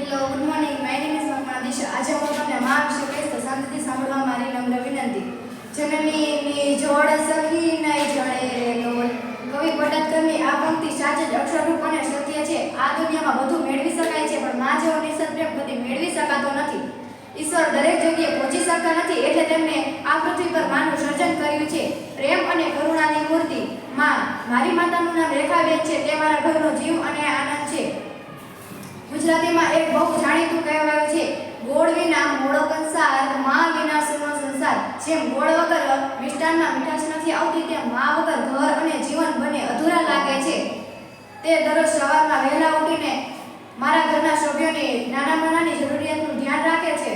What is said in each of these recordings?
Hello, good morning. My name is Makwana Disha. આજે હું તમને મા વિશે કહીશ, તો શાંતિથી સાંભળવા મારી નમ્ર વિનંતી. જનનીની જોડ સખી નહીં જડે રે લોલ. કવિ પડતકરની આ પંક્તિ સાચે જ અક્ષરરૂપ અને સત્ય છે. આ દુનિયામાં બધું મેળવી શકાય છે, પણ મા જેવો નિઃશબ્દ પ્રેમ કદી મેળવી શકાતો નથી. ઈશ્વર દરેક જગ્યાએ પહોંચી શકતા નથી, એટલે તેમને આ પૃથ્વી પર માનું સર્જન કર્યું છે. પ્રેમ અને કરુણાની મૂર્તિ માં. મારી માતાનું નામ રેખાબેન છે. તે મારા ઘરનો જીવ અને આનંદ છે. ગુજરાતીમાં એક બહુ જાણીતું કહેવાયું છે, ગોળ વિના મોળો કંસાર, માં વિના સૂનો સંસાર. જેમ ગોળ વગર મિષ્ટાનમાં મીઠાશ નથી આવતી, તેમ માં વગર ઘર અને જીવન બંને અધૂરા લાગે છે. તે દરરોજ સવારમાં વહેલા ઉઠીને મારા ઘરના સભ્યોની નાનામાં નાની જરૂરિયાતનું ધ્યાન રાખે છે.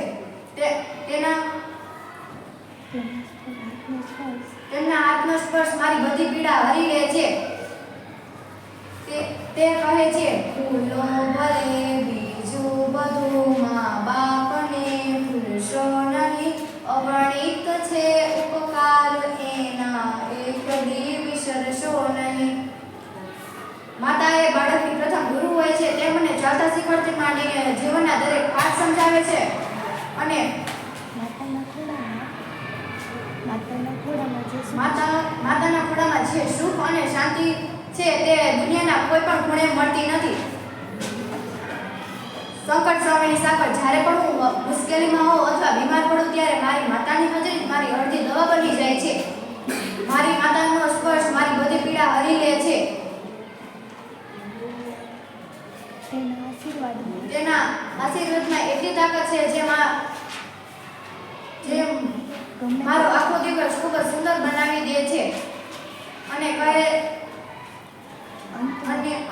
તેમના હાથનો સ્પર્શ મારી બધી પીડા હરી લે છે. તે કહે છે, ફૂલો ભલે બીજું બધું મા બાપને ભૂલશો નહીં. અગણિત છે ઉપકાર એના, એક દી વિસરશો નહીં. માતા એ બાળકની પ્રથમ ગુરુ હોય છે. તે મને ચાલતા શીખવાડતી માંડીને જીવનના દરેક પાઠ સમજાવે છે. અને માતાના ખોળામાં જે સુખ અને શાંતિ છે, તે દુનિયાના કોઈ પણ ખૂણે મળતી નથી. સંકટ સમયની સાકળ. જ્યારે પણ હું મુશ્કેલીમાં હોઉં અથવા બીમાર પડું, ત્યારે મારી માતાની હાજરી મારી અડધી દવા બની જાય છે. મારી માતાનો સ્પર્શ મારી બધી પીડા હરી લે છે. તેના આશીર્વાદમાં એટલી તાકાત છે, જે મારો આખો દિવસ ખૂબ જ સુંદર બનાવી દે છે. અને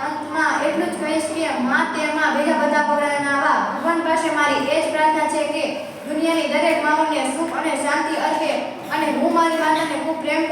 અંતમાં એટલું જ કહીશ કે માં તેમાં બીજા બધા પગલાના વા. ભગવાન પાસે મારી એ જ પ્રાર્થના છે કે દુનિયાની દરેક માઓને સુખ અને શાંતિ અર્પે, અને હું મારી માતાને ખૂબ પ્રેમ